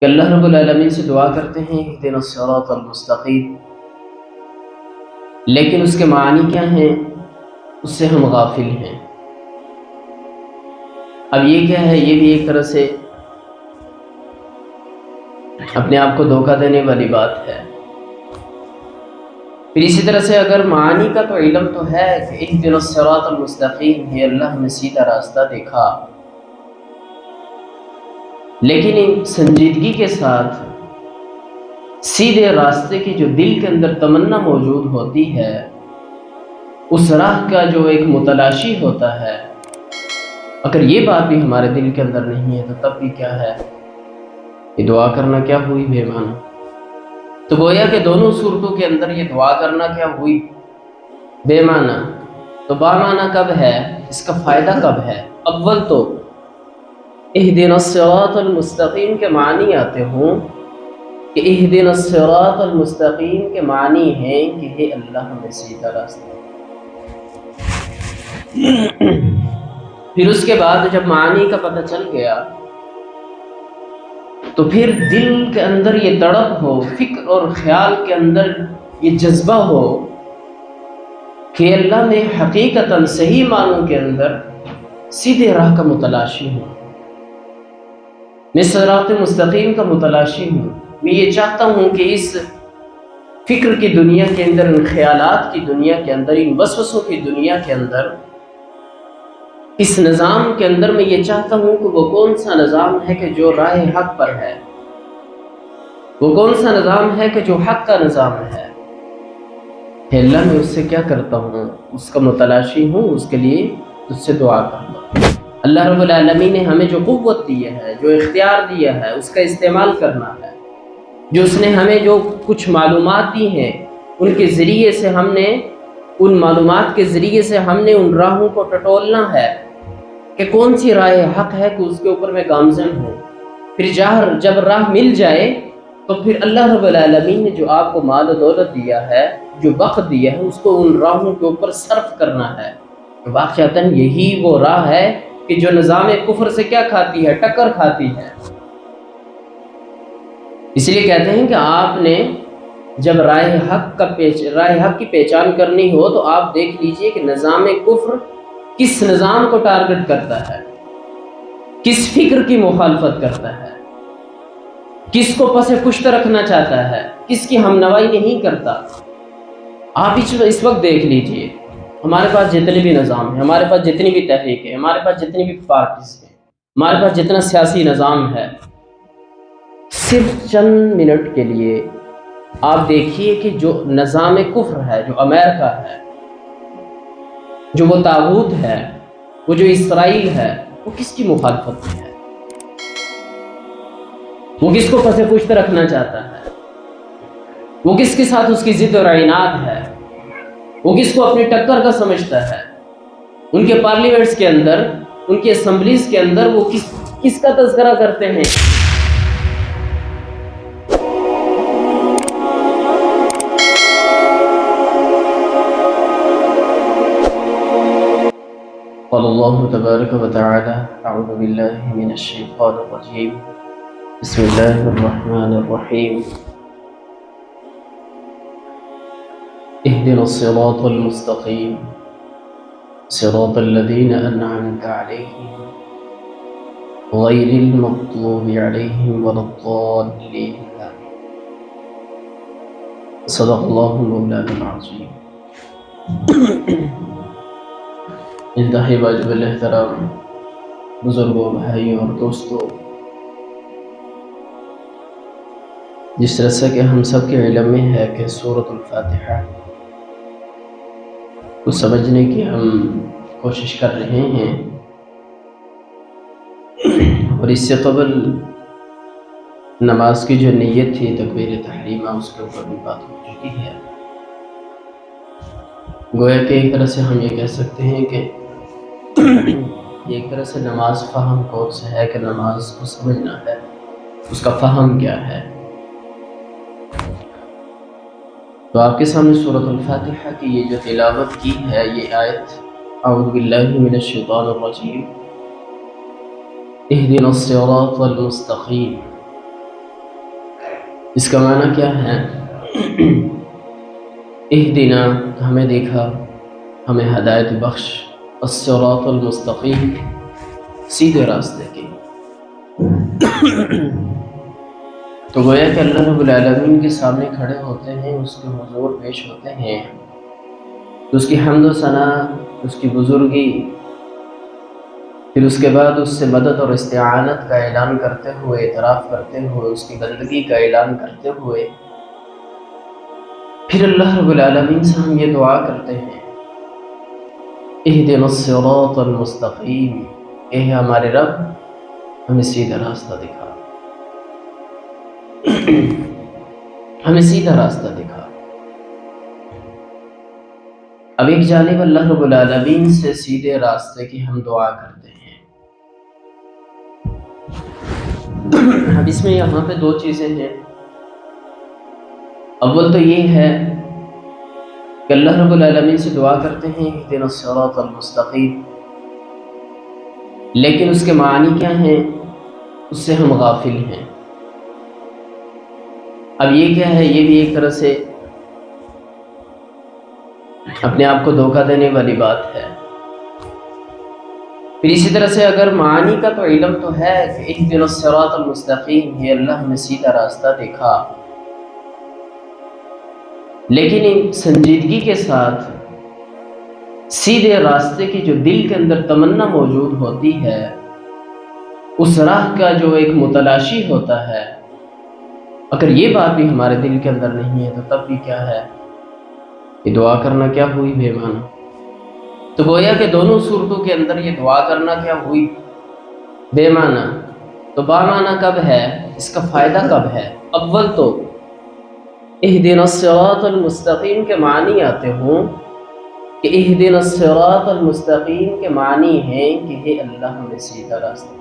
کہ اللہ رب العالمین سے دعا کرتے ہیں اہدنا الصراط المستقیم، لیکن اس کے معنی کیا ہیں اس سے ہم غافل ہیں۔ اب یہ کیا ہے؟ یہ بھی ایک طرح سے اپنے آپ کو دھوکہ دینے والی بات ہے۔ پھر اسی طرح سے اگر معانی کا تو علم تو ہے کہ اہدنا الصراط المستقیم ہے، اللہ ہمیں سیدھا راستہ دکھا، لیکن سنجیدگی کے ساتھ سیدھے راستے کی جو دل کے اندر تمنا موجود ہوتی ہے، اس راہ کا جو ایک متلاشی ہوتا ہے، اگر یہ بات بھی ہمارے دل کے اندر نہیں ہے تو تب بھی کیا ہے؟ یہ دعا کرنا کیا ہوئی بے معنی؟ تو گویا کہ دونوں صورتوں کے اندر یہ دعا کرنا کیا ہوئی؟ بے معنی۔ تو با معنی کب ہے؟ اس کا فائدہ کب ہے؟ اول تو اہدنا الصراط المستقیم کے معنی آتے ہوں کہ اہدنا الصراط المستقیم کے معنی ہیں کہ ہے اللہ ہمیں سیدھا راستہ۔ پھر اس کے بعد جب معنی کا پتہ چل گیا تو پھر دل کے اندر یہ تڑپ ہو، فکر اور خیال کے اندر یہ جذبہ ہو کہ اللہ میں حقیقتاً صحیح معنوں کے اندر سیدھے راہ کا متلاشی ہوں، میں صراط مستقیم کا متلاشی ہوں۔ میں یہ چاہتا ہوں کہ اس فکر کی دنیا کے اندر، ان خیالات کی دنیا کے اندر، ان وسوسوں کی دنیا کے اندر، اس نظام کے اندر میں یہ چاہتا ہوں کہ وہ کون سا نظام ہے کہ جو راہ حق پر ہے، وہ کون سا نظام ہے کہ جو حق کا نظام ہے۔ کہ اللہ میں اس سے کیا کرتا ہوں؟ اس کا متلاشی ہوں، اس کے لیے اس سے دعا کرتا ہوں۔ اللہ رب العالمین نے ہمیں جو قوت دی ہے، جو اختیار دیا ہے، اس کا استعمال کرنا ہے۔ جو اس نے ہمیں جو کچھ معلومات دی ہیں، ان کے ذریعے سے ہم نے، ان معلومات کے ذریعے سے ہم نے ان راہوں کو ٹٹولنا ہے کہ کون سی راہ حق ہے کہ اس کے اوپر میں گامزن ہوں۔ پھر جب راہ مل جائے تو پھر اللہ رب العالمین نے جو آپ کو مال و دولت دیا ہے، جو وقت دیا ہے، اس کو ان راہوں کے اوپر صرف کرنا ہے۔ واقعتاً یہی وہ راہ ہے کہ جو نظام کفر سے کیا کھاتی ہے؟ ٹکر کھاتی ہے۔ اس لیے کہتے ہیں کہ آپ نے جب راہ حق کی پہچان کرنی ہو تو آپ دیکھ لیجئے کہ نظام کفر کس نظام کو ٹارگٹ کرتا ہے، کس فکر کی مخالفت کرتا ہے، کس کو پس پشت رکھنا چاہتا ہے، کس کی ہمنوائی نہیں کرتا۔ آپ اس وقت دیکھ لیجئے، ہمارے پاس جتنے بھی نظام ہیں، ہمارے پاس جتنی بھی تحریک ہے، ہمارے پاس جتنی بھی پارٹیز ہیں، ہمارے پاس جتنا سیاسی نظام ہے، صرف چند منٹ کے لیے آپ دیکھیے کہ جو نظام کفر ہے، جو امریکہ ہے، جو وہ طاغوت ہے، وہ جو اسرائیل ہے، وہ کس کی مخالفت میں ہے؟ وہ کس کو پس پشت رکھنا چاہتا ہے؟ وہ کس کے ساتھ اس کی ضد اور عناد ہے؟ وہ کس کو اپنی ٹکر کا سمجھتا ہے؟ ان کے پارلیمنٹس کے اندر، ان کے اسمبلیز کے اندر وہ کس کا تذکرہ کرتے ہیں؟ قال اللہ تبارک و تعالی اعوذ باللہ من الشیطان الرجیم بسم اللہ الرحمن الرحیم اهدنا الصراط المستقیم صراط الذین انعمت علیہم غیر المغضوب علیہم ولا الضالین صدق اللہ مولانا العظیم۔ انتہائی واجب الاحترام بزرگوں، بھائیوں اور دوستوں، جس طرح سے کہ ہم سب کے علم میں ہے کہ سورۃ الفاتحہ کو سمجھنے کی ہم کوشش کر رہے ہیں، اور اس سے قبل نماز کی جو نیت تھی تکبیر تحریمہ، اس کے اوپر بھی بات ہو چکی ہے۔ گویا کہ ایک طرح سے ہم یہ کہہ سکتے ہیں کہ ایک طرح سے نماز فہم کورس ہے کہ نماز کو سمجھنا ہے، اس کا فہم کیا ہے۔ تو آپ کے سامنے سورۃ الفاتحہ کی یہ جو تلاوت کی ہے، یہ آیت اعوذ باللہ من الشیطان الرجیم اہدنا الصراط المستقیم، اس کا معنی کیا ہے؟ اہدنا، ہمیں دیکھا، ہمیں ہدایت بخش، الصراط المستقیم، سیدھے راستے کی۔ تو گویا کہ اللہ رب العالمین کے سامنے کھڑے ہوتے ہیں، اس کے حضور پیش ہوتے ہیں، تو اس کی حمد و ثنا، اس کی بزرگی، پھر اس کے بعد اس سے مدد اور استعانت کا اعلان کرتے ہوئے، اعتراف کرتے ہوئے، اس کی بندگی کا اعلان کرتے ہوئے، پھر اللہ رب العالمین سے ہم یہ دعا کرتے ہیں، اہدنا الصراط المستقیم، اے ہمارے رب ہمیں سیدھا راستہ دکھا، ہمیں سیدھا راستہ دکھا۔ اب ایک جانب اللہ رب العالمین سے سیدھے راستے کی ہم دعا کرتے ہیں، اب اس میں یہاں پہ دو چیزیں ہیں۔ اول تو یہ ہے کہ اللہ رب العالمین سے دعا کرتے ہیں اہدنا الصراط المستقیم، لیکن اس کے معنی کیا ہیں اس سے ہم غافل ہیں۔ اب یہ کیا ہے؟ یہ بھی ایک طرح سے اپنے آپ کو دھوکہ دینے والی بات ہے۔ پھر اسی طرح سے اگر معانی کا تو علم تو ہے کہ اہدنا الصراط المستقیم، یہ اللہ ہمیں سیدھا راستہ دکھا، لیکن سنجیدگی کے ساتھ سیدھے راستے کی جو دل کے اندر تمنا موجود ہوتی ہے، اس راہ کا جو ایک متلاشی ہوتا ہے، اگر یہ بات بھی ہمارے دل کے اندر نہیں ہے تو تب بھی کیا ہے؟ یہ دعا کرنا کیا ہوئی؟ بے معنی۔ تو گویا کہ دونوں صورتوں کے اندر یہ دعا کرنا کیا ہوئی؟ بے معنی۔ تو با معنی کب ہے؟ اس کا فائدہ کب ہے؟ اول تو اہدنا الصراط المستقیم کے معنی آتے ہوں کہ اہدنا الصراط المستقیم کے معنی ہیں کہ ہے اللہ ہمیں سیدھا راستہ۔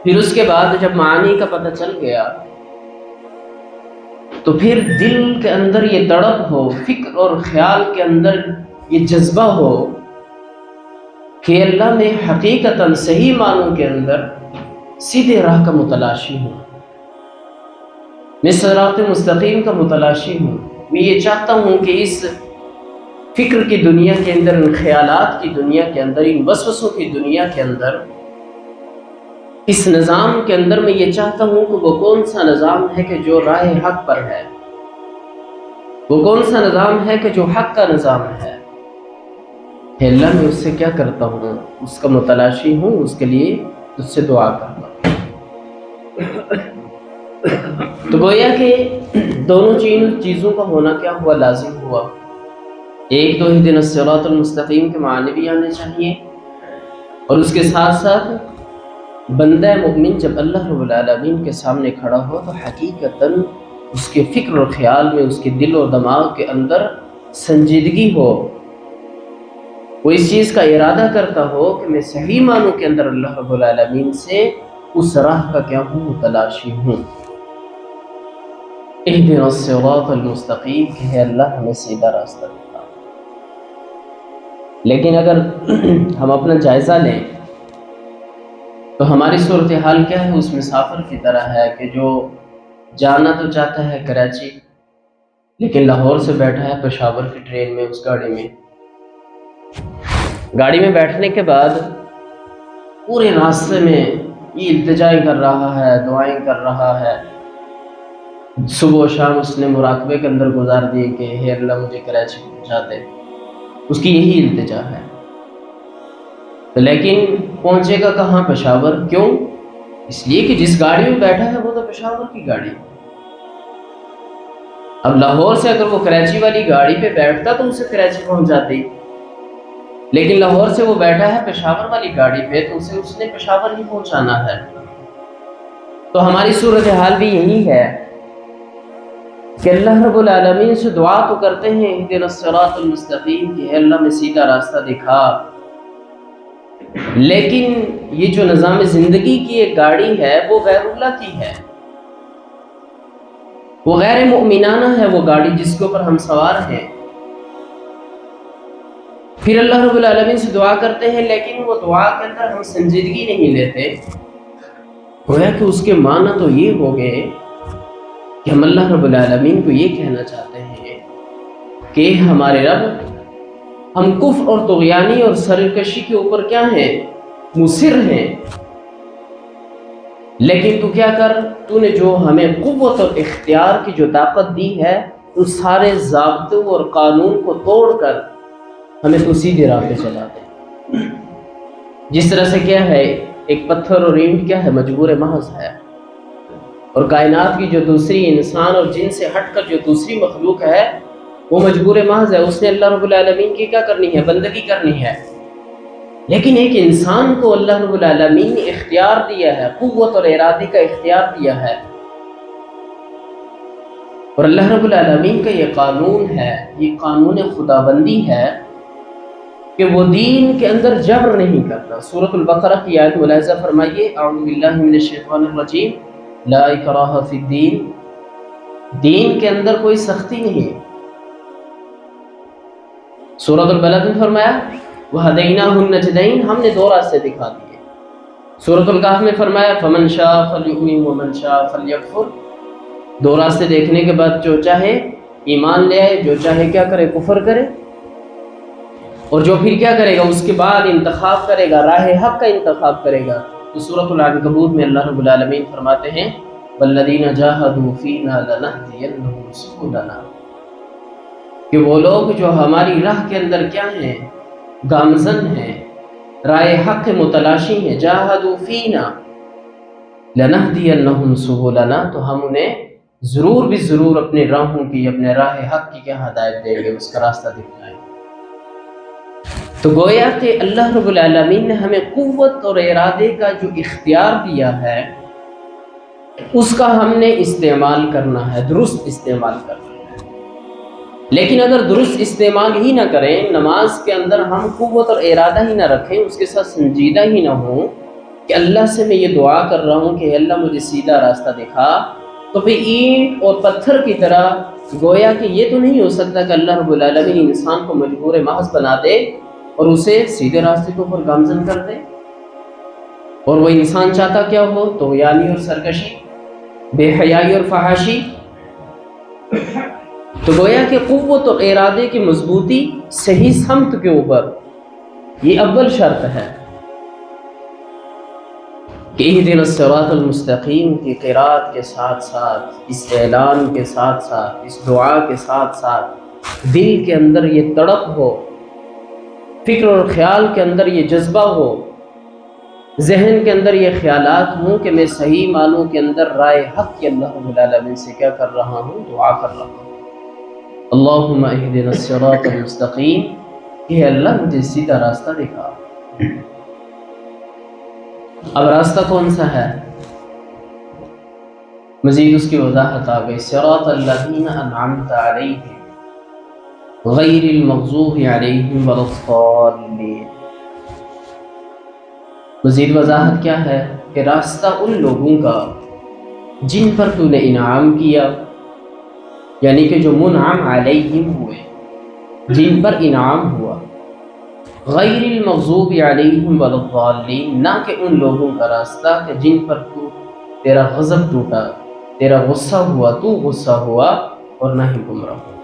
پھر اس کے بعد جب معنی کا پتہ چل گیا تو پھر دل کے اندر یہ تڑپ ہو، فکر اور خیال کے اندر یہ جذبہ ہو کہ اللہ میں حقیقتاً صحیح معنوں کے اندر سیدھے راہ کا متلاشی ہوں، میں صراط مستقیم کا متلاشی ہوں۔ میں یہ چاہتا ہوں کہ اس فکر کی دنیا کے اندر، ان خیالات کی دنیا کے اندر، ان وسوسوں کی دنیا کے اندر، اس نظام کے اندر میں یہ چاہتا ہوں کہ وہ کون سا نظام ہے کہ جو راہ حق پر ہے، وہ کون سا نظام ہے کہ جو حق کا نظام ہے۔ کہ اللہ میں اس سے کیا کرتا ہوں؟ اس کا متلاشی ہوں، اس کے لیے اس سے دعا کرتا ہوں۔ تو گویا کہ دونوں چیزوں کا ہونا کیا ہوا؟ لازم ہوا۔ ایک تو اہدنا الصراط المستقیم کے معنی بھی آنے چاہیے، اور اس کے ساتھ ساتھ بندہ مومن جب اللہ رب العالمین کے سامنے کھڑا ہو تو حقیقتاً اس کے فکر اور خیال میں، اس کے دل اور دماغ کے اندر سنجیدگی ہو، وہ اس چیز کا ارادہ کرتا ہو کہ میں صحیح معنوں کے اندر اللہ رب العالمین سے اس راہ کا کیا ہوں؟ متلاشی ہوں۔ اہدنا الصراط المستقیم کہ ہے اللہ ہمیں سیدھا راستہ دکھا۔ لیکن اگر ہم اپنا جائزہ لیں تو ہماری صورتحال کیا ہے؟ اس مسافر کی طرح ہے کہ جو جانا تو چاہتا ہے کراچی، لیکن لاہور سے بیٹھا ہے پشاور کی ٹرین میں، اس گاڑی میں بیٹھنے کے بعد پورے راستے میں یہ التجائیں کر رہا ہے، دعائیں کر رہا ہے، صبح و شام اس نے مراقبے کے اندر گزار دیے کہ ہے اللہ مجھے کراچی پہنچا دے، اس کی یہی التجا ہے۔ تو لیکن پہنچے گا کہاں؟ پشاور۔ کیوں؟ اس لیے کہ جس گاڑی میں بیٹھا ہے وہ تو پشاور کی گاڑی ہے۔ اب لاہور سے اگر وہ کراچی والی گاڑی پہ بیٹھتا تو اسے کراچی پہنچ جاتی، لیکن لاہور سے وہ بیٹھا ہے پشاور والی گاڑی پہ تو اسے اس نے پشاور ہی پہنچانا ہے۔ تو ہماری صورتحال بھی یہی ہے کہ اللہ رب العالمین سے دعا تو کرتے ہیں اہدنا الصراط المستقیم کہ اللہ میں سیدھا راستہ دکھا، لیکن یہ جو نظام زندگی کی ایک گاڑی ہے وہ غیر اللہ کی ہے، وہ غیر مؤمنانہ ہے، وہ گاڑی جس کے اوپر ہم سوار ہیں۔ پھر اللہ رب العالمین سے دعا کرتے ہیں، لیکن وہ دعا کے اندر ہم سنجیدگی نہیں لیتے، گویا کہ اس کے معنی تو یہ ہو گئے کہ ہم اللہ رب العالمین کو یہ کہنا چاہتے ہیں کہ ہمارے رب، ہم کفر اور طغیانی اور سرکشی کے اوپر کیا ہیں؟ مصر ہیں، لیکن تو کیا کر، تو نے جو ہمیں قوت اور اختیار کی جو طاقت دی ہے، ان سارے ضابطوں اور قانون کو توڑ کر ہمیں تو سیدھے راہ پہ چلا دے۔ جس طرح سے کیا ہے، ایک پتھر اور اینٹ کیا ہے؟ مجبور محض ہے، اور کائنات کی جو دوسری انسان اور جن سے ہٹ کر جو دوسری مخلوق ہے وہ مجبور محض ہے، اس نے اللہ رب العالمین کی کیا کرنی ہے؟ بندگی کرنی ہے۔ لیکن ایک انسان کو اللہ رب العالمین نے اختیار دیا ہے، قوت اور ارادے کا اختیار دیا ہے، اور اللہ رب العالمین کا یہ قانون ہے، یہ قانون خداوندی ہے کہ وہ دین کے اندر جبر نہیں کرتا۔ سورۃ البقرہ کی آیت ملاحظہ فرمائیے، اعوذ باللہ من الشیطان الرجیم، لا اکراہ فی الدین، دین کے اندر کوئی سختی نہیں۔ سورۃ البلد میں فرمایا وَهَدَيْنَاهُ النَّجْدَيْنِ، ہم نے دو راستے دکھا دیے۔ سورۃ الکہف میں فرمایا فَمَنْ شَاءَ فَلْيُؤْمِنْ وَمَنْ شَاءَ فَلْيَكْفُرْ، دو راستے دیکھنے کے بعد جو چاہے ایمان لے آئے، جو چاہے کیا کرے؟ کفر کرے، اور جو پھر کیا کرے گا؟ اس کے بعد انتخاب کرے گا، راہ حق کا انتخاب کرے گا۔ تو سورۃ العنکبوت میں اللہ رب العالمین فرماتے ہیں وَالَّذِينَ جَاهَدُوا فِينَا لَنَهْدِيَنَّهُمْ سُبُلَنَا، کہ وہ لوگ جو ہماری راہ کے اندر کیا ہیں؟ گامزن ہیں، رائے حق کے متلاشی ہیں، جاہدوا فینا لنہدینہم سبلنا، تو ہم انہیں ضرور بھی ضرور اپنے راہوں کی، اپنے راہ حق کی کیا ہدایت دیں گے، اس کا راستہ دکھائیں گے۔ تو گویا کہ اللہ رب العالمین نے ہمیں قوت اور ارادے کا جو اختیار دیا ہے اس کا ہم نے استعمال کرنا ہے، درست استعمال کرنا ہے۔ لیکن اگر درست استعمال ہی نہ کریں، نماز کے اندر ہم قوت اور ارادہ ہی نہ رکھیں، اس کے ساتھ سنجیدہ ہی نہ ہوں کہ اللہ سے میں یہ دعا کر رہا ہوں کہ اللہ مجھے سیدھا راستہ دکھا، تو پھر اینٹ اور پتھر کی طرح گویا کہ یہ تو نہیں ہو سکتا کہ اللہ رب العالمین انسان کو مجبور محض بنا دے اور اسے سیدھے راستے کے اوپر گامزن کر دے، اور وہ انسان چاہتا کیا ہو؟ طغیانی اور سرکشی، بے حیائی اور فحاشی۔ تو گویا کہ قوت اور ارادے کی مضبوطی صحیح سمت کے اوپر یہ اول شرط ہے کہ اہدنا الصراط المستقیم کی قرات کے ساتھ ساتھ، اس اعلان کے ساتھ ساتھ، اس دعا کے ساتھ ساتھ دل کے اندر یہ تڑپ ہو، فکر اور خیال کے اندر یہ جذبہ ہو، ذہن کے اندر یہ خیالات ہوں کہ میں صحیح معنوں کے اندر رائے حق کی اللہ رب العالمین سے کیا کر رہا ہوں؟ دعا کر رہا ہوں، اللہم اہدنا الصراط المستقیم، کہ اللہ مجھے سیدھا راستہ دکھا۔ اب راستہ کون سا ہے؟ مزید اس کی وضاحت آ گئی، صراط الذین انعمت علیہم غیر المغضوب علیہم ولا الضالین۔ مزید وضاحت کیا ہے کہ راستہ ان لوگوں کا جن پر تو نے انعام کیا، یعنی کہ جو منعم علیہم ہوئے، جن پر انعام ہوا، غیر المغضوب علیہم ولا الضالین، نہ کہ ان لوگوں کا راستہ کہ جن پر تو تیرا غضب ٹوٹا، تیرا غصہ ہوا، تو غصہ ہوا اور نہ ہی گمراہ ہوا۔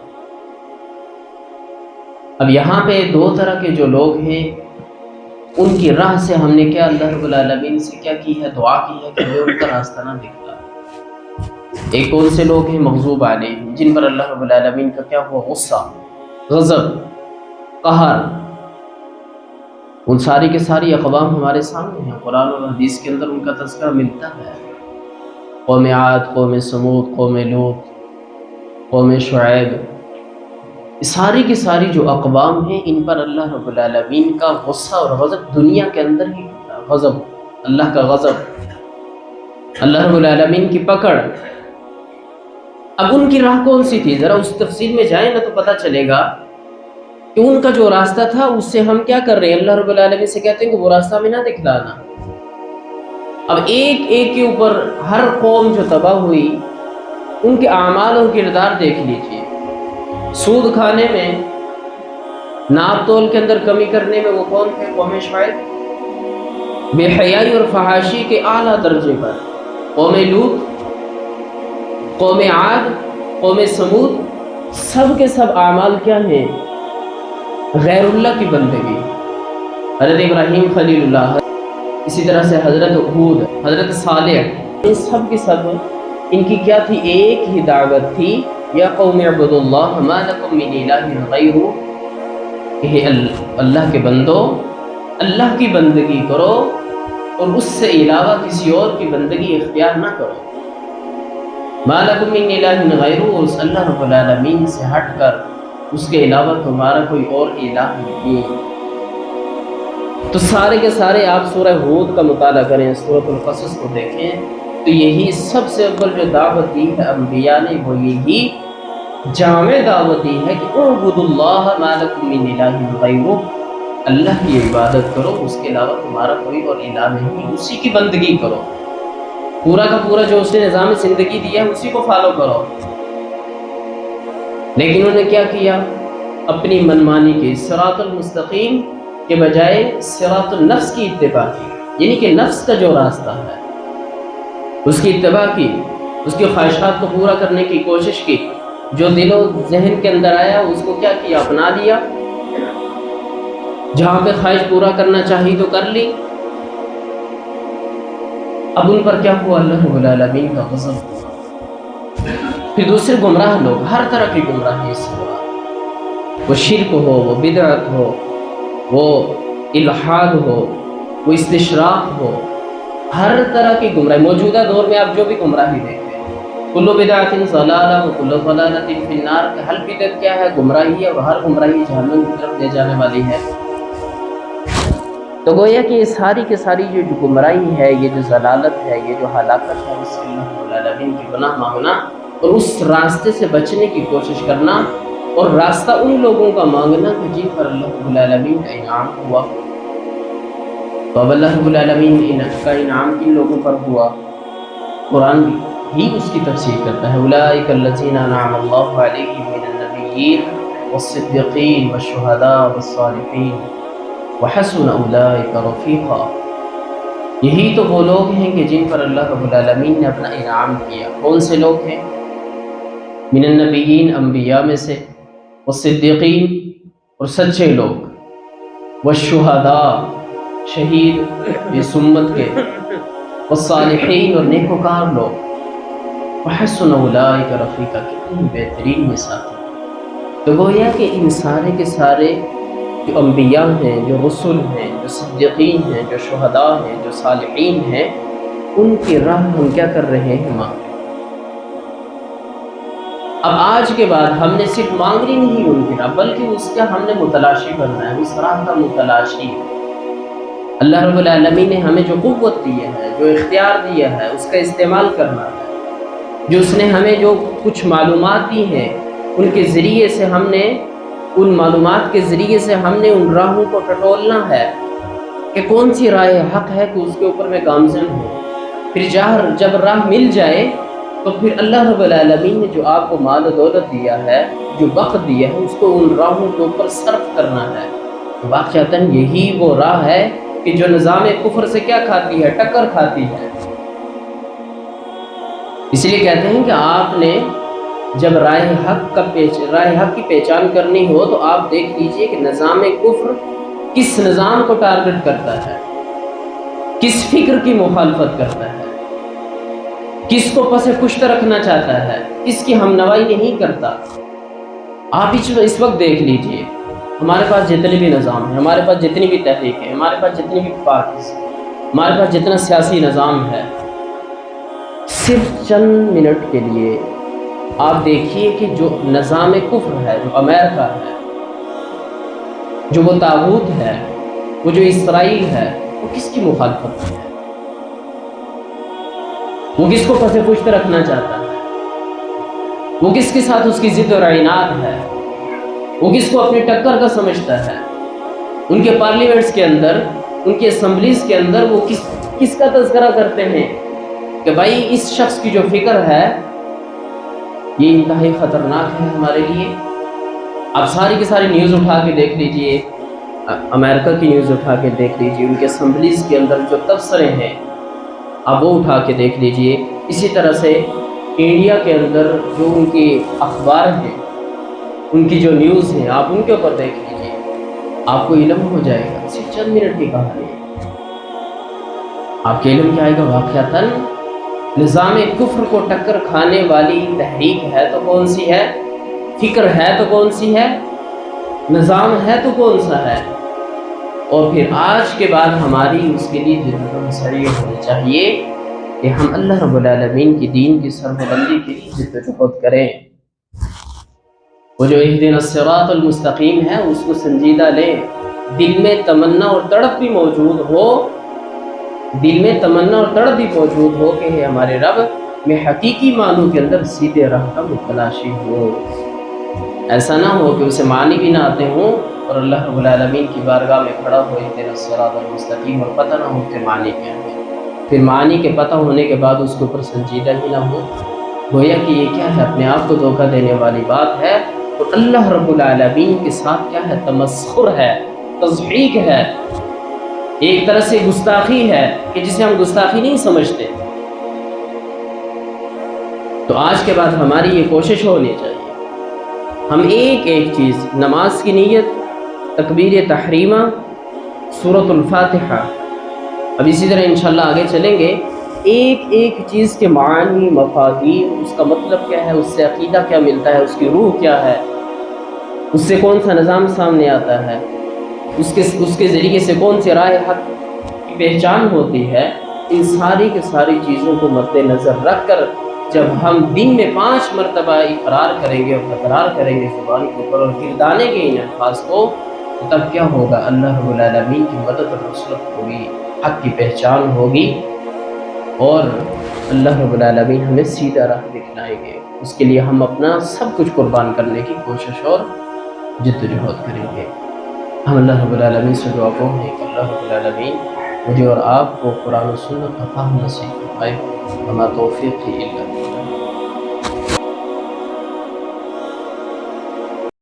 اب یہاں پہ دو طرح کے جو لوگ ہیں ان کی راہ سے ہم نے کیا اللہ رب العالمین سے کیا کی ہے؟ دعا کی ہے کہ وہ ان کا راستہ نہ دکھلا۔ ایک کون سے لوگ ہیں؟ مغضوب علیہم، جن پر اللہ رب العالمین کا کیا ہوا؟ غصہ، غضب، قہر۔ ان ساری کے ساری اقوام ہمارے سامنے ہیں، قرآن اور حدیث کے اندر ان کا تذکرہ ملتا ہے، قوم عاد، قوم سمود، قوم لوط، قوم شعیب، ساری کی ساری جو اقوام ہیں ان پر اللہ رب العالمین کا غصہ اور غضب دنیا کے اندر ہی ہوتا ہے۔ غضب، اللہ کا غضب، اللہ رب العالمین کی پکڑ۔ اب ان کی راہ کون سی تھی؟ ذرا اس تفصیل میں جائیں نا تو پتہ چلے گا کہ ان کا جو راستہ تھا اس سے ہم کیا کر رہے ہیں؟ اللہ رب العالمین سے کہتے ہیں کہ وہ راستہ میں نہ دکھلانا۔ اب ایک ایک کے اوپر ہر قوم جو تباہ ہوئی ان کے اعمال اور کردار دیکھ لیجئے۔ سود کھانے میں، ناپ تول کے اندر کمی کرنے میں وہ کون تھے؟ قوم شعیب۔ بے حیائی اور فحاشی کے اعلیٰ درجے پر، قوم لوط، قوم عاد، قوم سمود، سب کے سب اعمال کیا ہیں؟ غیر اللہ کی بندگی۔ حضرت ابراہیم خلیل اللہ، اسی طرح سے حضرت ہود، حضرت صالح، ان سب کی سب ان کی کیا تھی؟ ایک ہی دعوت تھی، یا قوم اعبدوا اللہ ما لکم من الہ غیرہ، کہ اللہ کے بندو اللہ کی بندگی کرو اور اس سے علاوہ کسی اور کی بندگی اختیار نہ کرو۔ ما لکم من الہ غیرہ، اس اللہ رب العالمین سے ہٹ کر اس کے علاوہ تمہارا کوئی اور الہ نہیں۔ تو سارے کے سارے آپ سورہ ہود کا مطالعہ کریں، سورۃ القصص کو دیکھیں، تو یہی سب سے اول جو دعوت دی ہے انبیاء نے، وہ یہی جامع دعوت دی ہے کہ اعبدوا اللہ ما لکم من الہ غیرہ، اللہ کی عبادت کرو، اس کے علاوہ تمہارا کوئی اور الہ نہیں، اسی کی بندگی کرو، پورا کا پورا جو اس نے نظام زندگی دیا ہے اسی کو فالو کرو۔ لیکن انہوں نے کیا کیا؟ اپنی منمانی کی صراط المستقیم کے بجائے صراط النفس کی اتباع کی، یعنی کہ نفس کا جو راستہ ہے اس کی اتباع کی، اس کی خواہشات کو پورا کرنے کی کوشش کی، جو دل و ذہن کے اندر آیا اس کو کیا کیا؟ اپنا لیا، جہاں پہ خواہش پورا کرنا چاہی تو کر لی۔ اب ان پر کیا ہوا؟ اللہ رب العالمین کا غضب ہوا۔ پھر دوسرے گمراہ لوگ، ہر طرح کی گمراہی اس سے ہوا، وہ شرک ہو، وہ بدعت ہو، وہ الحاد ہو، وہ استشراق ہو، ہر طرح کی گمراہی موجودہ دور میں آپ جو بھی گمراہی دیکھتے ہیں، کل بدعت ضلالہ و کل ضلالۃ فی النار، کہ ہر بدعت کیا ہے؟ گمراہی ہے، اور ہر گمراہی جہنم کی طرف لے جانے والی ہے۔ تو گویا کہ یہ ساری کی ساری جو گمراہی ہے، یہ جو ضلالت ہے، یہ جو ہلاکت ہے، اس سے اللہ رب العالمین کی پناہ مانگنا اور اس راستے سے بچنے کی کوشش کرنا، اور راستہ ان لوگوں کا مانگنا کہ جن پر اللہ رب العالمین کا انعام ہوا۔ تو اب اللہ رب العالمین کا انعام کن لوگوں پر ہوا؟ قرآن ہی اس کی تفسیر کرتا ہے، اولئک الذین انعم اللہ علیہم من النبیین والصدیقین والشہداء والصالحین وحسن اولئک رفیقا۔ یہی تو وہ لوگ ہیں کہ جن پر اللہ رب العالمین نے اپنا انعام کیا۔ کون سے لوگ ہیں؟ من النبیین، انبیاء میں سے، والصدیقین، اور سچے لوگ، والشہداء، شہید اس امت کے، والصالحین، اور نیکوکار لوگ، وحسن اولئک رفیقا، کتنی بہترین میں ساتھی۔ تو گویا کہ ان سارے کے سارے جو انبیاء ہیں، جو رسل ہیں، جو صدیقین ہیں، جو شہداء ہیں، جو صالحین ہیں، ان کی راہ ہم کیا کر رہے ہیں؟ مانگ رہے ہیں۔ اب آج کے بعد ہم نے صرف مانگنی نہیں ان کی راہ، بلکہ اس کا ہم نے متلاشی بننا ہے، اس راہ کا متلاشی۔ اللہ رب العالمین نے ہمیں جو قوت دی ہے، جو اختیار دیا ہے، اس کا استعمال کرنا ہے۔ جو اس نے ہمیں جو کچھ معلومات دی ہیں، ان کے ذریعے سے ہم نے، ان معلومات کے ذریعے سے ہم نے ان راہوں کو ٹٹولنا ہے کہ کون سی راہ حق ہے کہ اس کے اوپر میں گامزن ہوں۔ پھر جب راہ مل جائے تو پھر اللہ رب العالمین نے جو آپ کو مال و دولت دیا ہے، جو وقت دیا ہے، اس کو ان راہوں کے اوپر صرف کرنا ہے۔ واقعتاً یہی وہ راہ ہے کہ جو نظام کفر سے کیا کھاتی ہے؟ ٹکر کھاتی ہے۔ اس لیے کہتے ہیں کہ آپ نے جب راہ حق کی پہچان کرنی ہو تو آپ دیکھ لیجئے کہ نظام کفر کس نظام کو ٹارگٹ کرتا ہے، کس فکر کی مخالفت کرتا ہے، کس کو پس پشت رکھنا چاہتا ہے، کس کی ہمنوائی نہیں کرتا۔ آپ اس وقت دیکھ لیجئے، ہمارے پاس جتنے بھی نظام ہیں، ہمارے پاس جتنی بھی تحریک ہے، ہمارے پاس جتنی بھی پارٹیز ہیں، ہمارے پاس جتنا سیاسی نظام ہے، صرف چند منٹ کے لیے آپ دیکھیے کہ جو نظام کفر ہے، جو امریکہ ہے، جو وہ طاغوت ہے، وہ جو اسرائیل ہے، وہ کس کی مخالفت ہے؟ وہ کس کو پس پشت رکھنا چاہتا ہے؟ وہ کس کے ساتھ اس کی ضد اور عناد ہے؟ وہ کس کو اپنی ٹکر کا سمجھتا ہے؟ ان کے پارلیمنٹس کے اندر، ان کے اسمبلیز کے اندر وہ کس کا تذکرہ کرتے ہیں کہ بھائی اس شخص کی جو فکر ہے یہ انتہائی خطرناک ہے ہمارے لیے۔ آپ ساری کی ساری نیوز اٹھا کے دیکھ لیجئے، امریکہ کی نیوز اٹھا کے دیکھ لیجئے، ان کے اسمبلیز کے اندر جو تبصرے ہیں، آپ وہ اٹھا کے دیکھ لیجئے۔ اسی طرح سے انڈیا کے اندر جو ان کی اخبار ہیں، ان کی جو نیوز ہیں، آپ ان کے اوپر دیکھ لیجئے، آپ کو علم ہو جائے گا۔ صرف چند منٹ کی کہانی ہے، آپ کے علم کیا آئے گا؟ واقعتاً نظام کفر کو ٹکر کھانے والی تحریک ہے تو کون سی ہے؟ فکر ہے تو کون سی ہے؟ نظام ہے تو کون سا ہے؟ اور پھر آج کے بعد ہماری اس کے لیے جد سریع ہونی چاہیے کہ ہم اللہ رب العالمین کی دین کی سربلندی کے لیے جدوجہد کریں۔ وہ جو اہدنا الصراط المستقیم ہے اس کو سنجیدہ لیں، دل میں تمنا اور تڑپ بھی موجود ہو، دل میں تمنا اور تڑپ بھی موجود ہو کہ ہمارے رب میں حقیقی معنوں کے اندر سیدھے راہ کا متلاشی ہو۔ ایسا نہ ہو کہ اسے معنی بھی نہ آتے ہوں اور اللہ رب العالمین کی بارگاہ میں کھڑا ہو اہدنا الصراط المستقیم اور پتہ نہ ہو کہ معنی کیا ہے، پھر معنی کے پتہ ہونے کے بعد اس کے اوپر سنجیدہ ہی نہ ہو، گویا کہ یہ کیا ہے؟ اپنے آپ کو دھوکہ دینے والی بات ہے، اور اللہ رب العالمین کے ساتھ کیا ہے؟ تمسخر ہے، تضحیک ہے، ایک طرح سے گستاخی ہے کہ جسے ہم گستاخی نہیں سمجھتے۔ تو آج کے بعد ہماری یہ کوشش ہونی چاہیے، ہم ایک ایک چیز، نماز کی نیت، تکبیر تحریمہ، سورۃ الفاتحہ، اب اسی طرح انشاءاللہ آگے چلیں گے، ایک ایک چیز کے معنی، مفاہیم، اس کا مطلب کیا ہے، اس سے عقیدہ کیا ملتا ہے، اس کی روح کیا ہے، اس سے کون سا نظام سامنے آتا ہے، اس کے ذریعے سے کون سی راہ حق کی پہچان ہوتی ہے، ان ساری کے ساری چیزوں کو مد نظر رکھ کر جب ہم دن میں 5 مرتبہ اقرار کریں گے اور تکرار کریں گے زبان کے اوپر اور گردانے گے ان الفاظ کو، تو تب کیا ہوگا؟ اللہ رب العالمین کی مدد اور نصرت ہوگی، حق کی پہچان ہوگی، اور اللہ رب العالمین ہمیں سیدھا راہ دکھلائیں گے۔ اس کے لیے ہم اپنا سب کچھ قربان کرنے کی کوشش اور جدوجہد کریں گے۔ ہم اللہ رب العالمین سے دعا کو ہیں کہ اللہ رب العالمین مجھے اور آپ کو قرآن و سنت کا فہم نصیب فرمائے، وما توفیقی الا باللہ۔